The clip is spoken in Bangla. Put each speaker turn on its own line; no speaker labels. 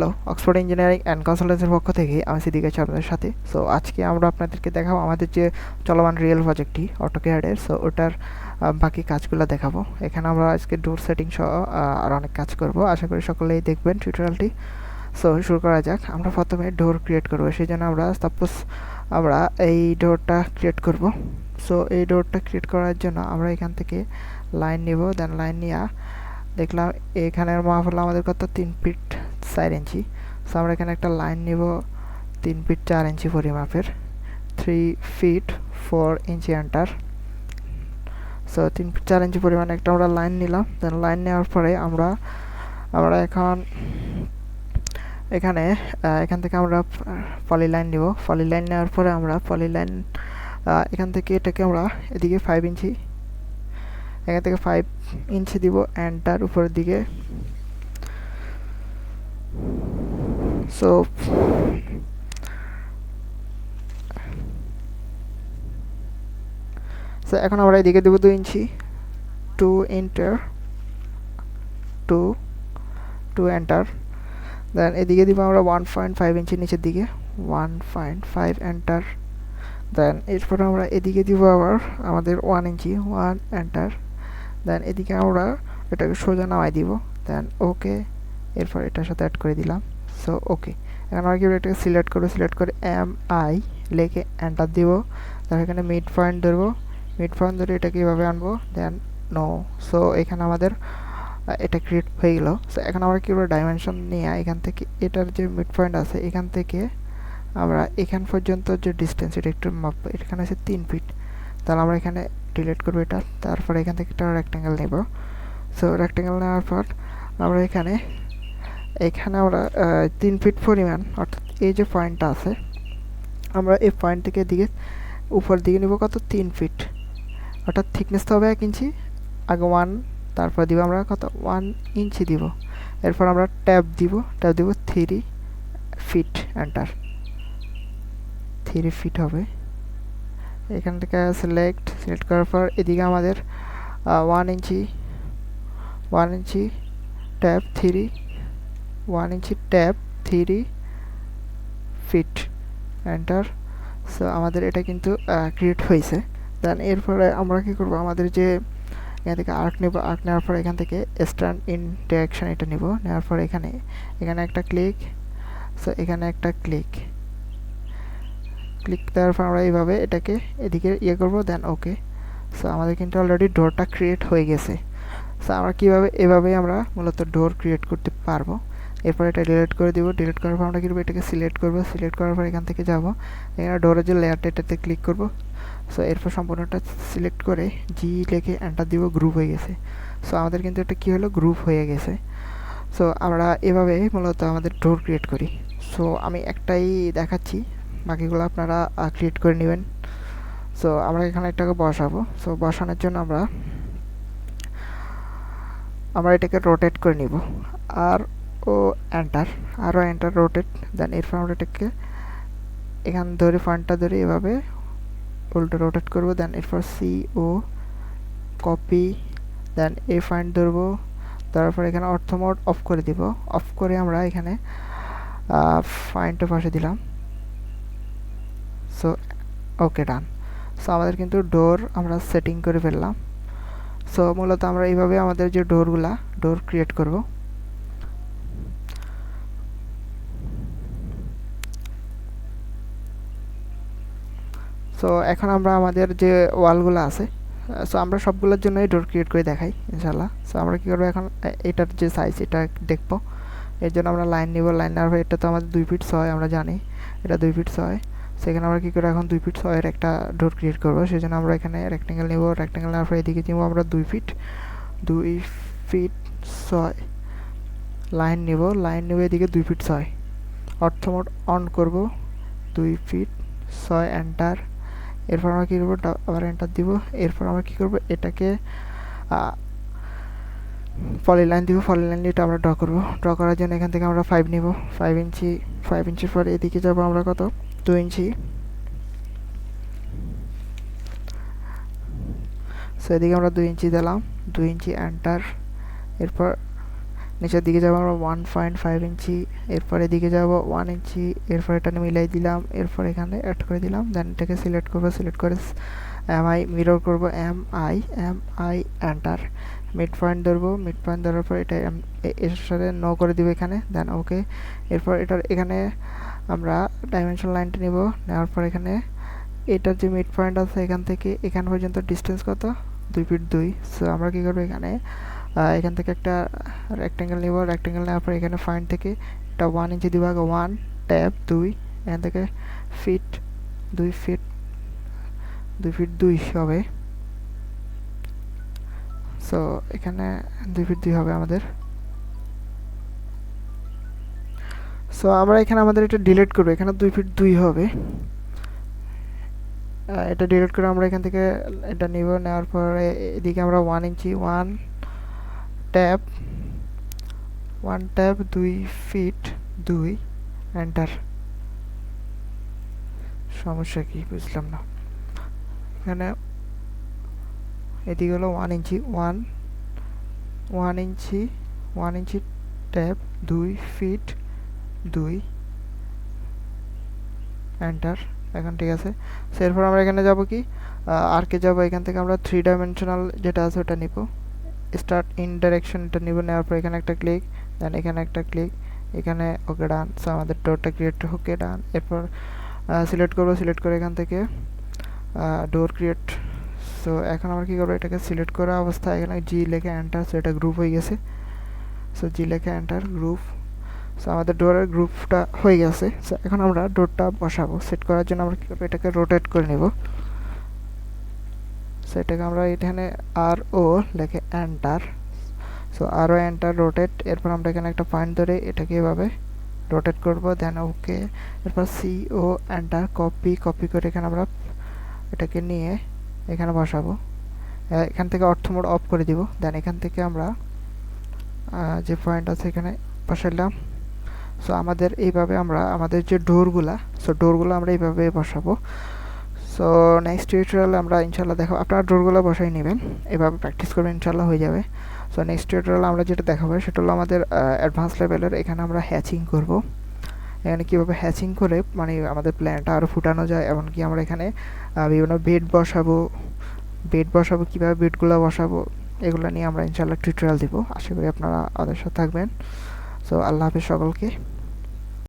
হ্যালো, অক্সফোর্ড ইঞ্জিনিয়ারিং অ্যান্ড কনসালটেন্সির পক্ষ থেকে আমি সিদ্দিক আছি আপনাদের সাথে। সো আজকে আমরা আপনাদেরকে দেখাবো আমাদের যে চলমান রিয়েল প্রজেক্টটি অটোক্যাডের। সো ওটার বাকি কাজগুলো দেখাবো। এখানে আমরা আজকে ডোর সেটিং সহ আর অনেক কাজ করব। আশা করি সকলেই দেখবেন টিউটোরিয়ালটি। সো শুরু করা যাক। আমরা প্রথমে ডোর ক্রিয়েট করবো, সেই জন্য আমরা সাপোজ আমরা এই ডোরটা ক্রিয়েট করব। সো এই ডোরটা ক্রিয়েট করার জন্য আমরা এখান থেকে লাইন নিব। দেন লাইন নিয়ে দেখলাম এখানের মাপ হলো আমাদের কত 3 ফিট 4 ইঞ্চি। সো আমরা এখানে একটা লাইন নিব 3 ফিট 4 ইঞ্চি পরিমাপের, 3 ফিট 4 ইঞ্চি এন্টার। সো 3 ফিট 4 ইঞ্চি পরিমাণ একটা আমরা লাইন নিলাম। দেন লাইন নেওয়ার পরে আমরা এখন এখান থেকে আমরা পলি লাইন নিব। পলি লাইন নেওয়ার পরে আমরা পলি লাইন এখান থেকে এটাকে আমরা এদিকে 5 ইঞ্চি, এখান থেকে 5 ইঞ্চি দিব এন্টার উপরের দিকে। সো এখন আমরা এদিকে দেব 2 ইঞ্চি, 2 এন্টার, 2 এন্টার। দেন এদিকে দিব আমরা 1.5 ইঞ্চি নিচের দিকে, 1.5 এন্টার। দেন এরপর আমরা এদিকে দিব আবার আমাদের 1 ইঞ্চি, 1 এন্টার। দেন এদিকে আমরা এটাকে সোজা নামাই দিব। দেন ওকে, এরপর এটার সাথে অ্যাড করে দিলাম। সো ওকে, এখন আমরা কি এটাকে সিলেক্ট করে MI লিখে এন্টার দিব। তারপর এখানে মিড পয়েন্ট ধরবো, মিড পয়েন্ট ধরে এটাকে এভাবে আনবো। দেন নো। সো এখানে আমাদের এটা ক্রিয়েট হয়ে গেল। সো এখন আমরা কি করবো, ডাইমেনশন নিয়ে এখান থেকে এটার যে মিড পয়েন্ট আছে এখান থেকে আমরা এখান পর্যন্ত যে ডিস্টেন্স এটা একটু মাপবো। এখানে আছে 3 ফিট। তাহলে আমরা এখানে ডিলিট করবো এটা। তারপর এখান থেকে একটা রেক্ট্যাঙ্গেল নেব। সো রেক্ট্যাঙ্গেল নেওয়ার পর আমরা এখানে আমরা 3 ফিট পরিমাণ, অর্থাৎ এই যে পয়েন্টটা আছে আমরা এই পয়েন্ট থেকে দিকে উপর দিকে নিব কত 3 ফিট, অর্থাৎ থিকনেসটা হবে 1 ইঞ্চি। আগে 1, তারপর দিব আমরা কত 1 ইঞ্চি দিব। এরপর আমরা ট্যাব দিব 3 ফিট এন্টার, 3 ফিট হবে। এখান থেকে সিলেক্ট করার পর এদিকে আমাদের 1 ইঞ্চি, 1 ইঞ্চি ট্যাব 3, 1 ইঞ্চি ট্যাব 3 ফিট এন্টার। সো আমাদের এটা কিন্তু ক্রিয়েট হয়েছে। দেন এরপরে আমরা কি করব, আমাদের যে এখান থেকে আর্ক নেব, আর্ক নেওয়ার পর এখান থেকে স্ট্যান্ড ইন ডাইরেকশন এটা নেব। নেওয়ার পর এখানে একটা ক্লিক। সো এখানে একটা ক্লিক দেওয়ার পর আমরা এইভাবে এটাকে এদিকে করব। দেন ওকে। সো আমাদের কিন্তু অলরেডি ডোরটা ক্রিয়েট হয়ে গেছে। সো আমরা কীভাবে এভাবেই আমরা মূলত ডোর ক্রিয়েট করতে পারবো। এরপর এটা ডিলিট করে দিব। ডিলিট করার পর আমরা কী করবো, এটাকে সিলেক্ট করবো। সিলেক্ট করার পর এখান থেকে যাব, এখানে ডোরের যে লেয়ারটা এটাতে ক্লিক করব। সো এরপর সম্পূর্ণটা সিলেক্ট করে জি লিখে এন্টার দিব। গ্রুপ হয়ে গেছে। সো আমাদের কিন্তু এটা কী হলো, গ্রুপ হয়ে গেছে। সো আমরা এভাবে মূলত আমাদের ডোর ক্রিয়েট করি। সো আমি একটাই দেখাচ্ছি, বাকিগুলো আপনারা ক্রিয়েট করে নেবেন। সো আমরা এখানে এটাকে বসাবো। সো বসানোর জন্য আমরা এটাকে রোটেট করে নিব। আরও এন্টার রোটেট। দেন এরপর আমরা এটাকে এখান ধরে পয়েন্টটা ধরে এভাবে উল্টো রোটেট করব। দেন এরপর CO কপি, দেন এই পয়েন্ট ধরবো। তারপর এখানে অর্থ মোড অফ করে দিব। অফ করে আমরা এখানে পয়েন্টের পাশে দিলাম। সো ওকে, ডান। সো আমাদের কিন্তু ডোর আমরা সেটিং করে ফেললাম। সো মূলত আমরা এইভাবে আমাদের যে ডোর ক্রিয়েট করব। সো এখন আমরা আমাদের যে ওয়ালগুলো আছে, সো আমরা সবগুলোর জন্যই ডোর ক্রিয়েট করে দেখাই ইনশাল্লাহ। সো আমরা কী করবো, এখন এটার যে সাইজ এটা দেখব। এর জন্য আমরা লাইন নিব। লাইন নেওয়ার পর এটা তো আমাদের 2 ফিট 6, আমরা জানি এটা 2 ফিট 6। সেখানে আমরা কী করে এখন 2 ফিট 6 এর একটা ডোর ক্রিয়েট করবো। সেই জন্য আমরা এখানে রেক্ট্যাঙ্গেল নিব। রেক্ট্যাঙ্গেল নেওয়ার পর এদিকে নিব আমরা 2 ফিট 6 লাইন নিব। এদিকে 2 ফিট 6 অর্থ মোড অন করব। 2 ফিট 6 এন্টার। এরপর আমরা কী করবো, আবার এন্টার দিব। এরপর আমরা কী করবো, এটাকে পলি লাইন দিব। পলি লাইন দিয়ে আমরা ড্র করবো। ড্র করার জন্য এখান থেকে আমরা 5 নিব, 5 ইঞ্চি। 5 ইঞ্চির পর এদিকে যাবো আমরা কত 2 ইঞ্চি। সো এদিকে আমরা 2 ইঞ্চি দিলাম, 2 ইঞ্চি এন্টার। এরপর নিচের দিকে যাব আমরা 1.5 ইঞ্চি, এরপর এদিকে যাব 1 ইঞ্চি, এরপর এটা মিলাই দিলাম, এরপর এখানে অ্যাড করে দিলাম। দেন এটাকে সিলেক্ট করব, সিলেক্ট করে এমআই মিরর করব, এমআই এন্টার। মিড পয়েন্ট ধরবো, মিড পয়েন্ট ধরার পর এটা এর সাথে নো করে দিব এখানে, দেন ওকে। এরপর এটার এখানে আমরা ডাইমেনশন লাইনটা নিব, নেওয়ার পর এখানে এটার যে মিড পয়েন্ট আছে এখান থেকে এখান পর্যন্ত ডিস্টেন্স কত, 2 ফিট 2। সো আমরা কী করবো, এখান থেকে একটা রেক্টেঙ্গেল নিব, রেক্টেঙ্গেল নেওয়ার পর এখানে ফাইন্ড থেকে এটা 1 ইঞ্চি দিব, 1 ট্যাব 2, এখান থেকে ফিট 2 ফিট 2 হবে। সো এখানে 2 ফিট 2 হবে আমাদের। সো আমরা এখানে আমাদের এটা ডিলিট করবো, এখানে 2 ফিট 2 হবে। এটা ডিলিট করে আমরা এখান থেকে এটা নিব, নেওয়ার পর এদিকে আমরা 1 ইঞ্চি 1 ট্যাব 2 ফিট 2 এন্টার। সমস্যা কি বুঝলাম না। এখানে এদিকে হলো 1 ইঞ্চি 1 ইঞ্চি ট্যাব 2 ফিট 2 এন্টার। এখন ঠিক আছে। সো এরপর আমরা এখানে যাব কি, আরকে যাব, এখান থেকে আমরা 3 ডাইমেনশনাল যেটা আছে ওটা নিব, স্টার্ট ইন ডাইরেকশন এটা নিব, নেওয়ার পর এখানে একটা ক্লিক, দেন এখানে একটা ক্লিক, এখানে ওকে ডান। সো আমাদের ডোরটা ক্রিয়েট ওকে ডান। এরপর সিলেক্ট করব, সিলেক্ট করে এখান থেকে ডোর ক্রিয়েট। সো এখন আমরা কী করবো, এটাকে সিলেক্ট করা অবস্থায় এখানে জি লেখে এন্টার। সো এটা গ্রুপ হয়ে গেছে। সো জি লেখে এন্টার, গ্রুপ। সো আমাদের ডোরের গ্রুপটা হয়ে গেছে। সো এখন আমরা ডোরটা বসাবো। সেট করার জন্য আমরা কী করবো, এটাকে রোটেট করে নেব। সো এটাকে আমরা এখানে আর ও লেখে এন্টার। সো আর ও এন্টার, রোটেট। এরপর আমরা এখানে একটা পয়েন্ট ধরে এটাকে এভাবে রোটেট করব, দেন ওকে। এরপর সি ও এন্টার, কপি করে এখানে আমরা এটাকে নিয়ে এখানে বসাবো। এখান থেকে অর্থ মোড অফ করে দিব, দেন এখান থেকে আমরা যে পয়েন্ট আছে এখানে বসাইলাম। সো আমাদের এইভাবে আমরা আমাদের যে ডোরগুলো আমরা এইভাবে বসাবো। সো নেক্সট টিউটোরিয়ালে আমরা ইনশাল্লাহ দেখাবো, আপনারা ডোরগুলো বসাই নেবেন, এভাবে প্র্যাকটিস করবেন, ইনশাল্লাহ হয়ে যাবে। সো নেক্সট টিউটোরিয়ালে আমরা যেটা দেখাবো সেটা হলো আমাদের অ্যাডভান্স লেভেলের। এখানে আমরা হ্যাচিং করব, এখানে কীভাবে হ্যাচিং করে মানে আমাদের প্ল্যানটা আরও ফুটানো যায়, এমনকি আমরা এখানে বিভিন্ন বেড বসাবো, কীভাবে বেডগুলো বসাবো, এগুলো নিয়ে আমরা ইনশাল্লাহ টিউটোরিয়াল দিব। আশা করি আপনারা আমাদের সাথে থাকবেন। সো আল্লাহ হাফেজ সকলকে।